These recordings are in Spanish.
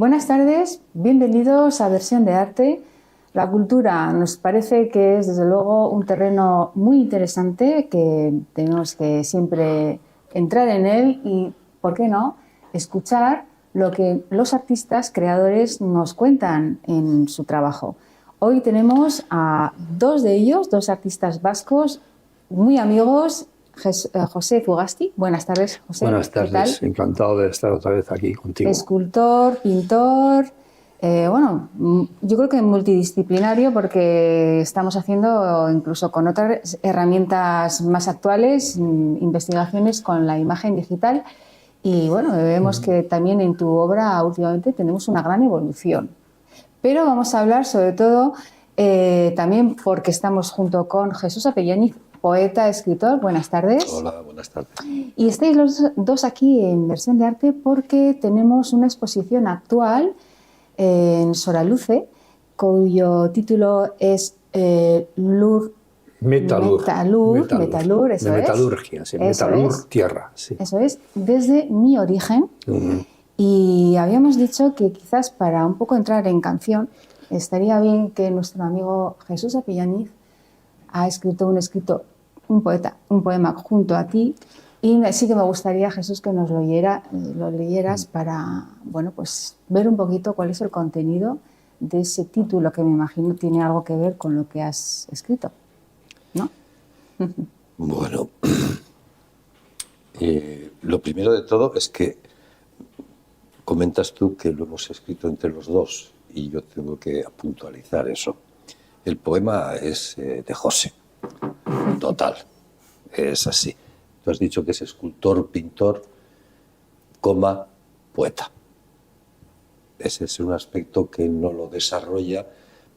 Buenas tardes, bienvenidos a Versión de Arte. La cultura nos parece que es desde luego un terreno muy interesante que tenemos que siempre entrar en él y, ¿por qué no?, escuchar lo que los artistas creadores nos cuentan en su trabajo. Hoy tenemos a dos de ellos, dos artistas vascos muy amigos. José Fugasti. Buenas tardes, José. Buenas tardes, ¿Qué tal? encantado de estar otra vez aquí contigo. Escultor, pintor, yo creo que multidisciplinario porque estamos haciendo incluso con otras herramientas más actuales, investigaciones con la imagen digital y bueno, vemos que también en tu obra últimamente tenemos una gran evolución. Pero vamos a hablar sobre todo también porque estamos junto con Jesús Apellaniz, poeta, escritor. Buenas tardes. Hola, buenas tardes. Y estáis los dos aquí en Versión de Arte porque tenemos una exposición actual en Soraluce, cuyo título es Metalur, eso de metalurgia, sí, metalur, tierra. Sí. Eso es, desde mi origen. Y habíamos dicho que quizás para un poco entrar en canción estaría bien que nuestro amigo Jesús Apellaniz ha escrito un poema junto a ti, y sí que me gustaría, Jesús, que nos lo leyeras para, bueno, pues ver un poquito cuál es el contenido de ese título que me imagino tiene algo que ver con lo que has escrito, ¿no? Bueno, lo primero de todo es que comentas tú que lo hemos escrito entre los dos y yo tengo que puntualizar eso. El poema es de José. Total, es así. Tú has dicho que es escultor, pintor, poeta. Ese es un aspecto que no lo desarrolla,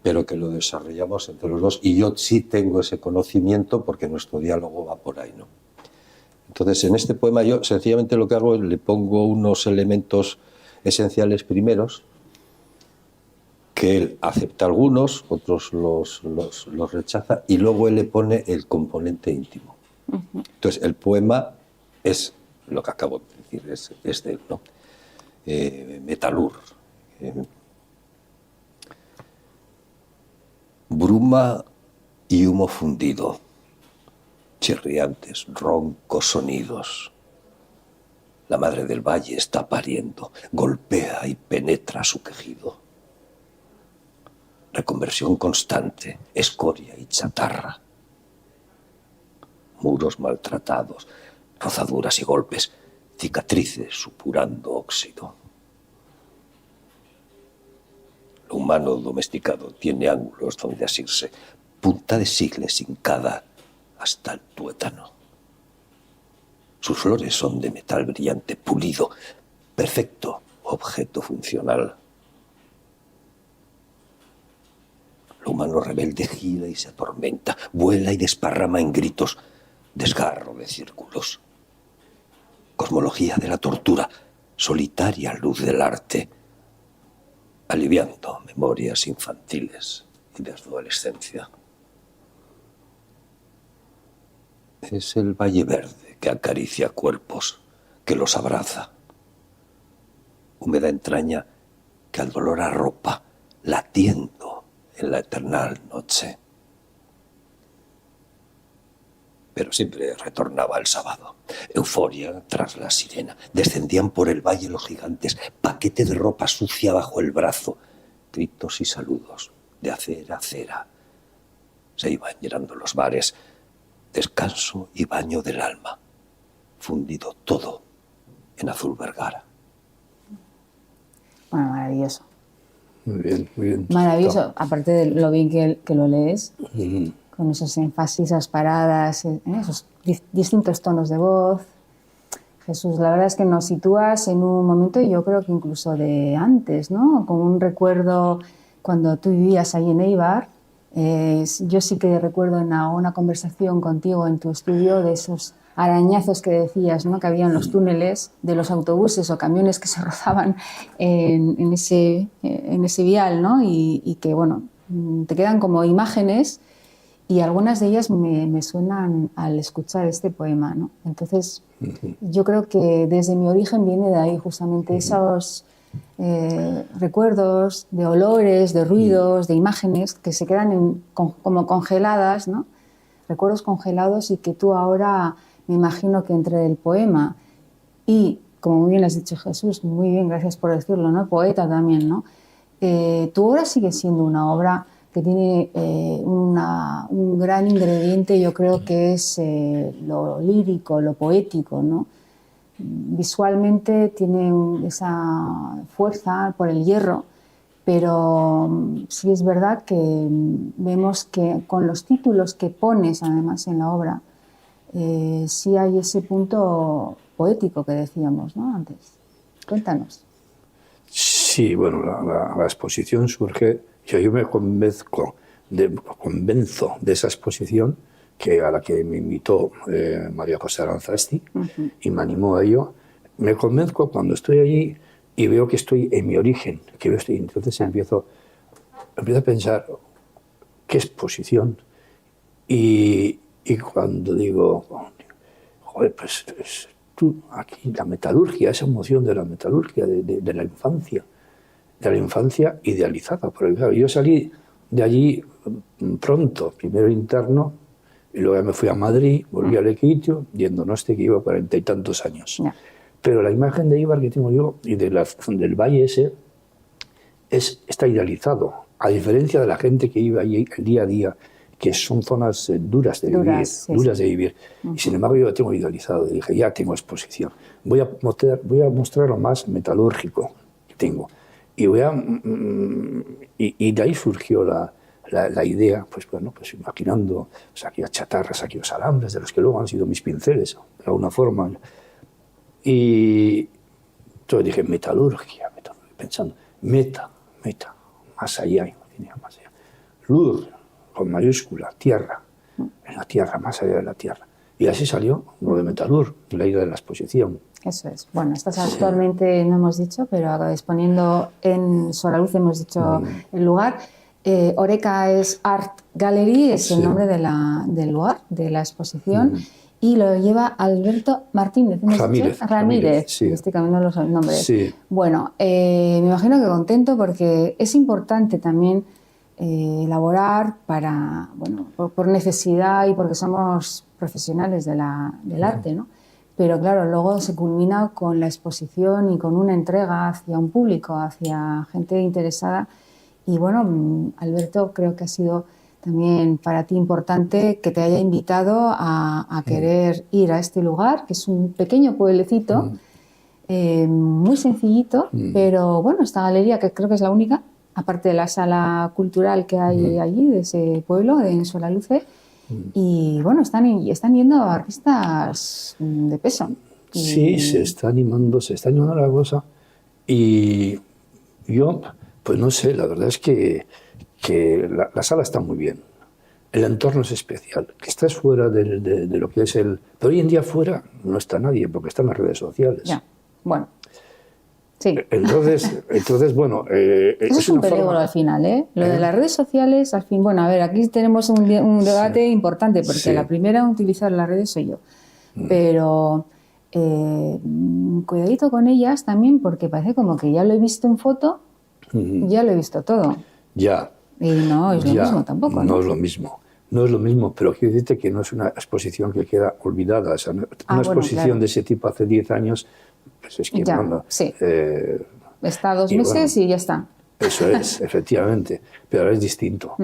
pero que lo desarrollamos entre los dos. Y yo sí tengo ese conocimiento porque nuestro diálogo va por ahí, ¿no? Entonces, en este poema yo sencillamente lo que hago es le pongo unos elementos esenciales primeros, que él acepta algunos, otros los rechaza, y luego él le pone el componente íntimo. Entonces, el poema es lo que acabo de decir, es de él, ¿no? Metalur. Bruma y humo fundido, chirriantes, roncos sonidos. La madre del valle está pariendo, golpea y penetra su quejido. Reconversión constante, escoria y chatarra. Muros maltratados, rozaduras y golpes, cicatrices supurando óxido. Lo humano domesticado tiene ángulos donde asirse, punta de sigles hincada hasta el tuétano. Sus flores son de metal brillante, pulido, perfecto objeto funcional. Lo humano rebelde gira y se atormenta, vuela y desparrama en gritos, desgarro de círculos. Cosmología de la tortura, solitaria luz del arte, aliviando memorias infantiles y de adolescencia. Es el valle verde que acaricia cuerpos, que los abraza. Húmeda entraña que al dolor arropa, latiendo en la eternal noche. Pero siempre retornaba el sábado. Euforia tras la sirena. Descendían por el valle los gigantes, paquete de ropa sucia bajo el brazo. Gritos y saludos, de acera a acera. Se iban llenando los bares. Descanso y baño del alma. Fundido todo en azul Vergara. Bueno, maravilloso. Muy bien, muy bien. Maravilloso, aparte de lo bien que lo lees, con esos énfasis, esas paradas, esos distintos tonos de voz. Jesús, la verdad es que nos sitúas en un momento, yo creo que incluso de antes, ¿no? Como un recuerdo cuando tú vivías ahí en Eibar. Yo sí que recuerdo una conversación contigo en tu estudio de esos arañazos que decías, ¿no?, que había en los túneles de los autobuses o camiones que se rozaban en ese vial, ¿no? Y que, bueno, te quedan como imágenes y algunas de ellas me suenan al escuchar este poema, ¿no? Entonces, yo creo que desde mi origen viene de ahí justamente recuerdos, de olores, de ruidos, de imágenes que se quedan como congeladas, ¿no? Recuerdos congelados y que tú ahora, me imagino que entre el poema y, como muy bien has dicho Jesús, muy bien, gracias por decirlo, ¿no? Poeta también, ¿no? Tu obra sigue siendo una obra que tiene un gran ingrediente, yo creo que es lo lírico, lo poético, ¿no? Visualmente tiene esa fuerza por el hierro, pero sí es verdad que vemos que con los títulos que pones además en la obra, sí hay ese punto poético que decíamos, ¿no? Antes. Cuéntanos. Sí, bueno, la exposición surge, yo me convenzo de esa exposición a la que me invitó María José Aranzasti y me animó a ello. Me convenzco cuando estoy allí y veo que estoy en mi origen, entonces empiezo a pensar qué exposición, y cuando digo, joder, pues tú aquí, la metalurgia, esa emoción de la metalurgia, de la infancia idealizada, porque claro, yo salí de allí pronto, primero interno, y luego ya me fui a Madrid, volví al Equitio, y en Donosti, que llevo 40 y tantos años. Yeah. Pero la imagen de Eibar que tengo yo y del valle ese está idealizado, a diferencia de la gente que vive allí el día a día, que son zonas duras de vivir. Y sin embargo yo lo tengo idealizado. Y dije, ya tengo exposición. Voy a mostrar lo más metalúrgico que tengo. Y de ahí surgió la idea, pues bueno, pues imaginando aquellas chatarras, aquellos alambres de los que luego han sido mis pinceles, de alguna forma. Y entonces dije, metalurgia, pensando, meta, más allá, más allá. Lur, con mayúscula, tierra, en la tierra, más allá de la tierra. Y así salió lo de Metalur, la idea de la exposición. Eso es. Bueno, estás actualmente, no hemos dicho, pero exponiendo en Solaluz, hemos dicho el lugar. Oreca es Art Gallery, es el nombre del lugar, de la exposición. Y lo lleva Alberto Martínez. Ramírez. Sí. Estoy cambiando los nombres. Sí. Bueno, me imagino que contento porque es importante también elaborar para, bueno, por necesidad y porque somos profesionales del arte, ¿no? Pero claro, luego se culmina con la exposición y con una entrega hacia un público, hacia gente interesada. Y bueno, Alberto, creo que ha sido también para ti importante que te haya invitado a querer ir a este lugar, que es un pequeño pueblecito, muy sencillito, pero bueno, esta galería, que creo que es la única, aparte de la sala cultural que hay allí, de ese pueblo, en Solaluce, y bueno, están yendo artistas de peso. Sí, se está animando la cosa, y yo, pues no sé, la verdad es que la sala está muy bien, el entorno es especial, que estás fuera de lo que es el... Pero hoy en día fuera no está nadie, porque están las redes sociales. Ya, bueno. Sí. Entonces bueno... Eso es un peligro al final, ¿eh? Lo de las redes sociales, al fin... Bueno, a ver, aquí tenemos un debate importante, porque la primera en utilizar las redes soy yo. Pero cuidadito con ellas también, porque parece como que ya lo he visto en foto, ya lo he visto todo. Ya. Y no es lo mismo tampoco, ¿no? No es lo mismo. No es lo mismo, pero quiero decirte que no es una exposición que queda olvidada. O sea, una exposición de ese tipo hace 10 años... Pues es que ya, bueno, sí. Está 2 meses y ya está. Eso es, efectivamente, pero ahora es distinto.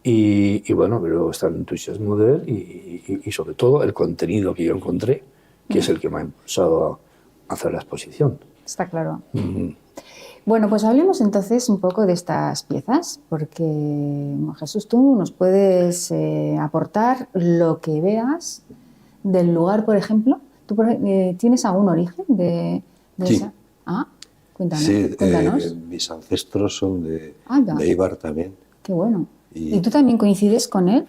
Y bueno, pero está el entusiasmo de él y sobre todo el contenido que yo encontré, que es el que me ha impulsado a hacer la exposición. Está claro. Bueno, pues hablemos entonces un poco de estas piezas, porque Jesús, tú nos puedes aportar lo que veas del lugar, por ejemplo. ¿Tú tienes algún origen de esa? Ah, cuéntanos. Sí, cuéntanos. Mis ancestros son de Eibar también. Qué bueno. ¿Y tú también coincides con él?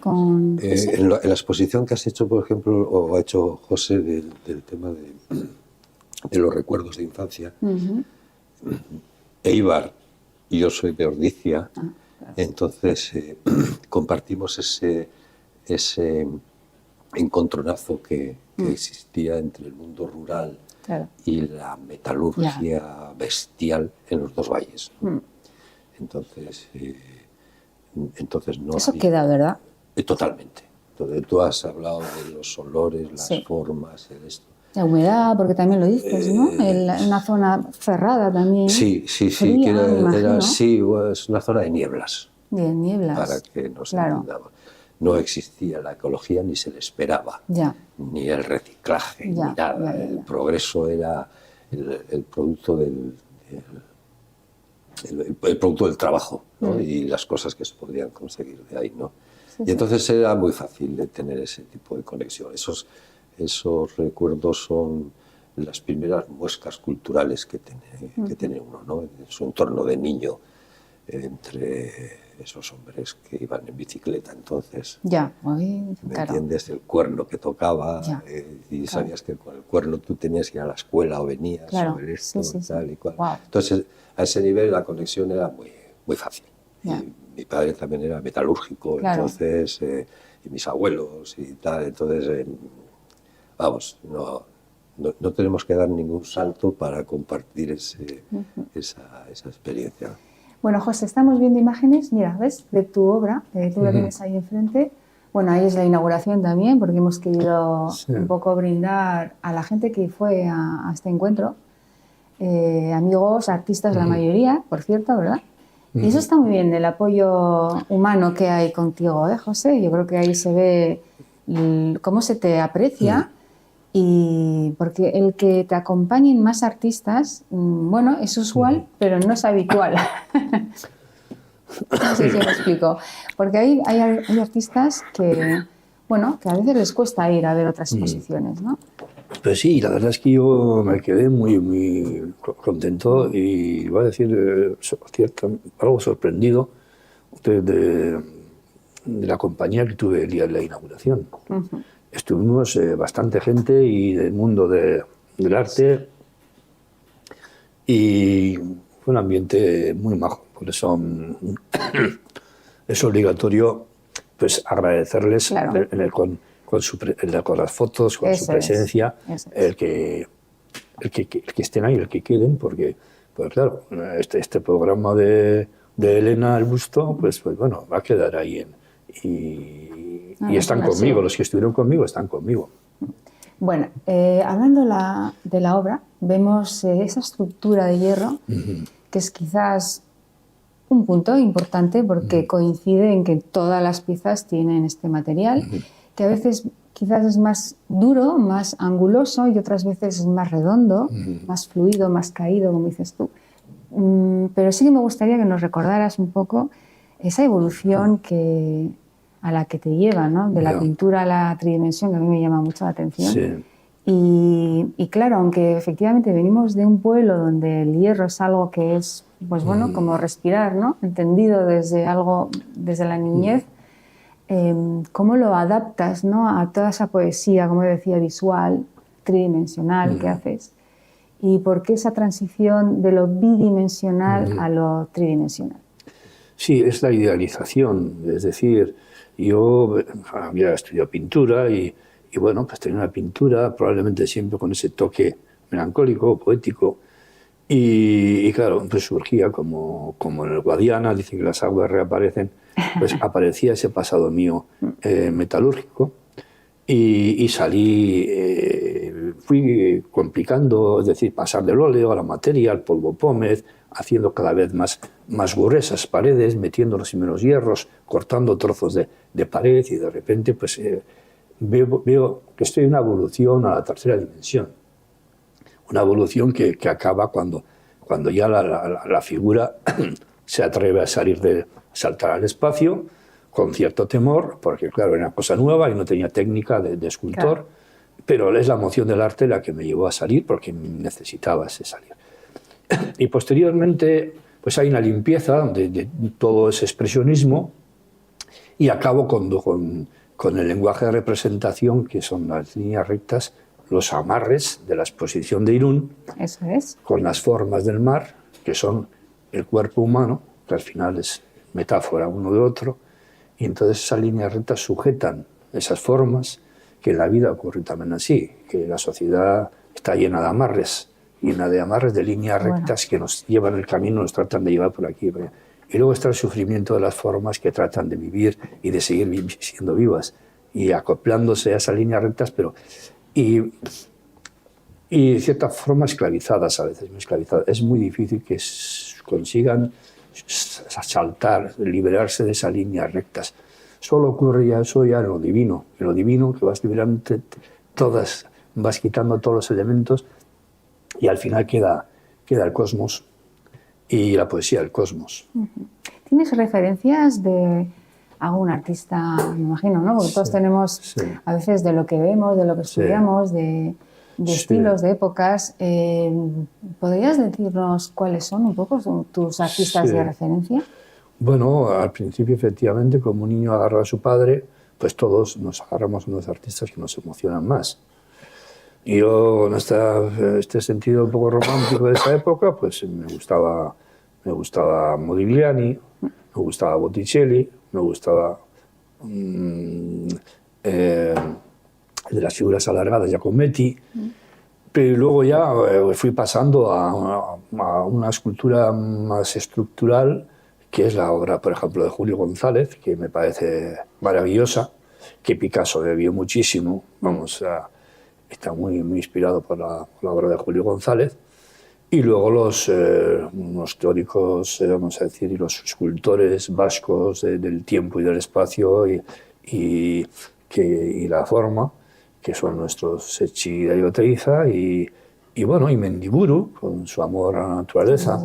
En la exposición que has hecho, por ejemplo, o ha hecho José del tema de los recuerdos de infancia, Eibar, y yo soy de Ordicia, claro. Entonces compartimos ese encontronazo que que existía entre el mundo rural Claro. y la metalurgia bestial en los dos valles, ¿no? Entonces no Eso había- queda, ¿verdad? Totalmente. Entonces, tú has hablado de los olores, las Sí. formas, el esto. La humedad, porque también lo dices, ¿no? Una zona cerrada también. Sí, Fría, que me imagino. sí, es una zona de nieblas, De nieblas. para que nos Claro. entendamos. No existía la ecología ni se le esperaba, Ya. ni el reciclaje, Ya, ni nada. ya. El progreso era el producto el producto del trabajo, ¿no? Y las cosas que se podían conseguir de ahí, ¿no? Sí, Y entonces era muy fácil de tener ese tipo de conexión. Esos recuerdos son las primeras muescas culturales que tiene uno, ¿no? En su entorno de niño, entre esos hombres que iban en bicicleta entonces. Ya. Ay, ¿Me claro. entiendes? El cuerno que tocaba, Ya, y sabías que con el cuerno tú tenías que ir a la escuela o venías Claro, sobre esto, sí, sí, sí. tal y cual. Guau. Entonces, a ese nivel la conexión era muy, muy fácil. Ya. Y mi padre también era metalúrgico, Claro. entonces, y mis abuelos y tal, entonces, vamos, no tenemos que dar ningún salto para compartir esa experiencia. Bueno, José, estamos viendo imágenes, mira, ¿ves? De tu obra, tú la tienes ahí enfrente. Bueno, ahí es la inauguración también, porque hemos querido Sí. un poco brindar a la gente que fue a este encuentro. Amigos, artistas, la mayoría, por cierto, ¿verdad? Y eso está muy bien, el apoyo humano que hay contigo, José? Yo creo que ahí se ve cómo se te aprecia. Y porque el que te acompañen más artistas, bueno, es usual, pero no es habitual. No sé si me explico. Porque hay artistas que, bueno, que a veces les cuesta ir a ver otras exposiciones, ¿no? Pues sí, la verdad es que yo me quedé muy, muy contento y voy a decir algo sorprendido de la compañía que tuve el día de la inauguración. Estuvimos bastante gente y del mundo del arte y fue un ambiente muy majo. Por eso es obligatorio pues agradecerles Claro. con las fotos, con Eso su presencia, eso es. el que estén ahí, el que queden, porque pues claro, este programa de Elena el Busto, pues bueno, va a quedar ahí y están bueno, conmigo, sí. los que estuvieron conmigo están conmigo. Bueno, hablando de la obra, vemos esa estructura de hierro, que es quizás un punto importante porque coincide en que todas las piezas tienen este material, que a veces quizás es más duro, más anguloso y otras veces es más redondo, más fluido, más caído, como dices tú. Pero sí que me gustaría que nos recordaras un poco esa evolución a la que te lleva, ¿no? De la pintura a la tridimensión, que a mí me llama mucho la atención. Sí. Y claro, aunque efectivamente venimos de un pueblo donde el hierro es algo que es, pues bueno, como respirar, ¿no? Entendido desde la niñez, ¿cómo lo adaptas, ¿no? A toda esa poesía, como decía, visual, tridimensional que haces? ¿Y por qué esa transición de lo bidimensional a lo tridimensional? Sí, es la idealización, es decir, yo había estudiado pintura y bueno, pues tenía una pintura probablemente siempre con ese toque melancólico, poético, y claro, pues surgía como en el Guadiana, dicen que las aguas reaparecen, pues aparecía ese pasado mío metalúrgico y salí, fui complicando, es decir, pasar del óleo a la materia, al polvo pómez, haciendo cada vez más gruesas paredes, metiendo los primeros hierros, cortando trozos de pared y de repente pues veo que estoy en una evolución a la tercera dimensión. Una evolución que acaba cuando ya la figura se atreve a saltar al espacio con cierto temor, porque claro, era una cosa nueva y no tenía técnica de escultor, claro. Pero es la emoción del arte la que me llevó a salir porque necesitaba ese salir. Y posteriormente pues hay una limpieza de todo ese expresionismo y acabo con el lenguaje de representación, que son las líneas rectas, los amarres de la exposición de Irún. Eso es. Con las formas del mar, que son el cuerpo humano, que al final es metáfora uno de otro, y entonces esas líneas rectas sujetan esas formas que en la vida ocurre también así, que la sociedad está llena de amarres, de líneas rectas que nos llevan el camino, nos tratan de llevar por aquí y por allá. Y luego está el sufrimiento de las formas que tratan de vivir y de seguir siendo vivas y acoplándose a esas líneas rectas, pero y de cierta forma esclavizadas a veces, muy esclavizadas. Es muy difícil que consigan saltar, liberarse de esas líneas rectas. Solo ocurre ya eso ya en lo divino que vas liberando todas, vas quitando todos los elementos y al final queda el cosmos y la poesía del cosmos. ¿Tienes referencias de algún artista, me imagino, ¿no? Porque todos tenemos a veces de lo que vemos, de lo que estudiamos, de estilos, de épocas. ¿Podrías decirnos cuáles son un poco tus artistas de referencia? Bueno, al principio, efectivamente, como un niño agarra a su padre, pues todos nos agarramos a unos artistas que nos emocionan más. Y yo, en este sentido un poco romántico de esa época, pues me gustaba Modigliani, me gustaba Botticelli, me gustaba de las figuras alargadas, Giacometti, pero luego ya fui pasando a una escultura más estructural, que es la obra, por ejemplo, de Julio González, que me parece maravillosa, que Picasso bebió muchísimo, está muy inspirado por la obra de Julio González, y luego los teóricos, vamos a decir, y los escultores vascos del tiempo y del espacio y la forma, que son nuestros Secchi de Oteiza y Mendiburu, con su amor a la naturaleza.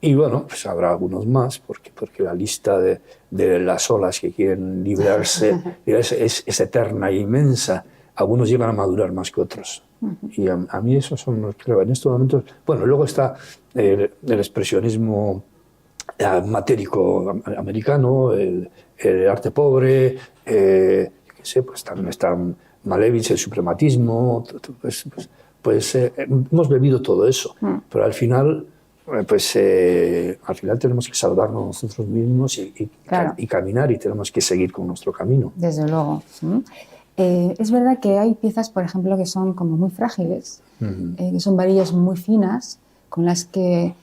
Y bueno, pues habrá algunos más, porque la lista de las olas que quieren librarse es eterna e inmensa. Algunos llegan a madurar más que otros. Y a mí esos son los que creo en estos momentos. Bueno, luego está el expresionismo matérico americano, el arte pobre, pues también está Malevich, el suprematismo. Hemos bebido todo eso, pero al final tenemos que salvarnos nosotros mismos y caminar, y tenemos que seguir con nuestro camino. Desde luego. Es verdad que hay piezas, por ejemplo, que son como muy frágiles, que son varillas muy finas, con las que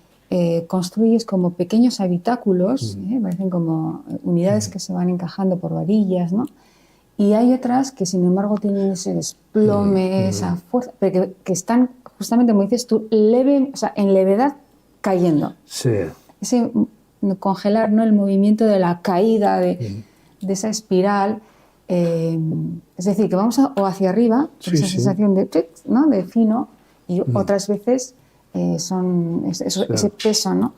construyes como pequeños habitáculos, parecen como unidades que se van encajando por varillas, ¿no? Y hay otras que, sin embargo, tienen ese desplome, esa fuerza, pero que están, justamente como dices tú, en levedad cayendo. Sí. Ese congelar, ¿no?, el movimiento de la caída de esa espiral. Es decir, que vamos o hacia arriba, esa sensación de fino, y otras veces ese peso, ¿no?,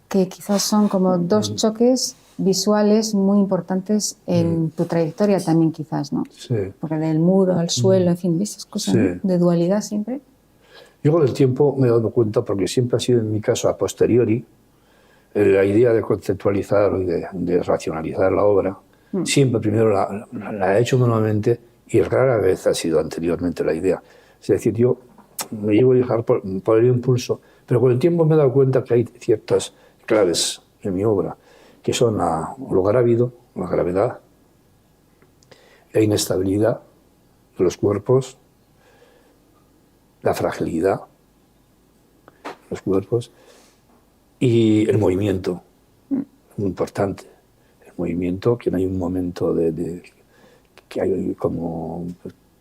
que quizás son como dos choques visuales muy importantes en tu trayectoria también, quizás, ¿no? Sí. Porque del muro al suelo, en fin, esas cosas, ¿no?, de dualidad siempre. Yo con el tiempo me he dado cuenta, porque siempre ha sido en mi caso a posteriori, la idea de conceptualizar y de racionalizar la obra. Siempre primero la he hecho manualmente y rara vez ha sido anteriormente la idea. Es decir, yo me llevo a dejar por el impulso, pero con el tiempo me he dado cuenta que hay ciertas claves en mi obra, que son lo grávido, la gravedad, la inestabilidad de los cuerpos, la fragilidad de los cuerpos y el movimiento, muy importante. Movimiento, que no hay un momento que hay como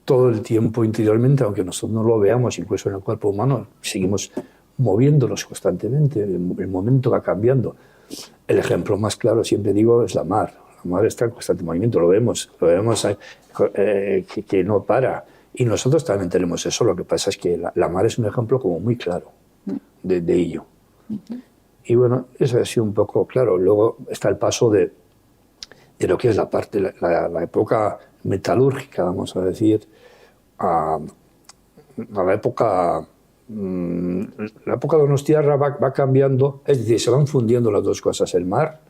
todo el tiempo interiormente, aunque nosotros no lo veamos, incluso en el cuerpo humano, seguimos moviéndonos constantemente, el momento va cambiando. El ejemplo más claro, siempre digo, es la mar. La mar está en constante movimiento, lo vemos que no para. Y nosotros también tenemos eso, lo que pasa es que la mar es un ejemplo como muy claro de ello. Y bueno, eso ha sido un poco claro. Luego está el paso de lo que es la época metalúrgica, vamos a decir, a la época donostiarra va cambiando, es decir, se van fundiendo las dos cosas, el mar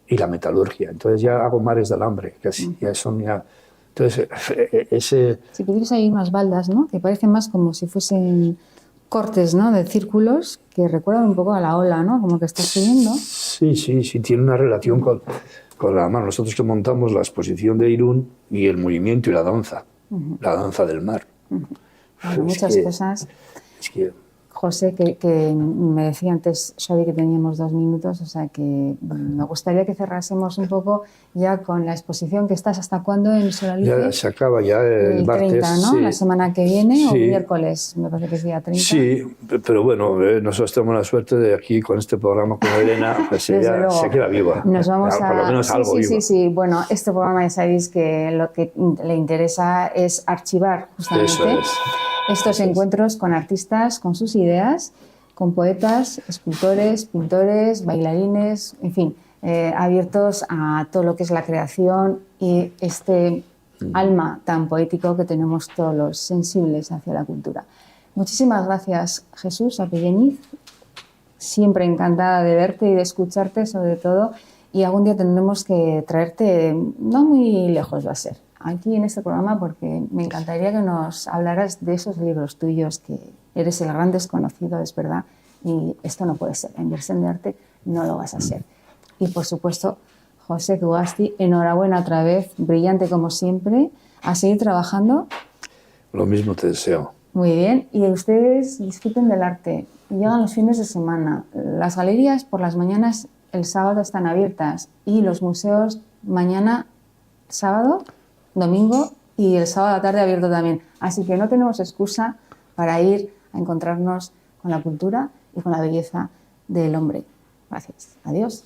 y la metalurgia. Entonces ya hago mares de alambre, casi, ya son ya... Entonces, Si pudieras hay unas baldas, ¿no?, que parecen más como si fuesen cortes, ¿no?, de círculos que recuerdan un poco a la ola, ¿no?, como que está subiendo. Sí, tiene una relación con la mano. Nosotros que montamos la exposición de Irún y el movimiento y la danza del mar. Bueno, muchas cosas. Es que José, que me decía antes Xavi que teníamos 2 minutos, o sea que me gustaría que cerrásemos un poco ya con la exposición que estás. ¿Hasta cuándo en Solalice? ya se acaba ya el martes. 30, ¿no? Sí. La semana que viene o Sí. miércoles, me parece que es día 30. Sí, pero bueno, nosotros tenemos la suerte de aquí con este programa con Elena, pues Desde ella luego. se queda viva. Nos vamos Por lo menos algo viva. Sí. Bueno, este programa ya sabéis que lo que le interesa es archivar justamente Eso es. estos encuentros con artistas, con sus ideas, con poetas, escultores, pintores, bailarines, en fin, abiertos a todo lo que es la creación y este alma tan poético que tenemos todos los sensibles hacia la cultura. Muchísimas gracias, Jesús Apelleniz. Siempre encantada de verte y de escucharte, sobre todo. Y algún día tendremos que traerte, no muy lejos va a ser, aquí en este programa, porque me encantaría que nos hablaras de esos libros tuyos, que eres el gran desconocido, es verdad, y esto no puede ser. En Versión de Arte no lo vas a ser. Y por supuesto, José Ugasti, enhorabuena otra vez, brillante como siempre, a seguir trabajando. Lo mismo te deseo. Muy bien, y ustedes disfruten del arte. Llegan los fines de semana. Las galerías por las mañanas el sábado están abiertas y los museos mañana, sábado, domingo y el sábado a la tarde abierto también. Así que no tenemos excusa para ir a encontrarnos con la cultura y con la belleza del hombre. Gracias. Adiós.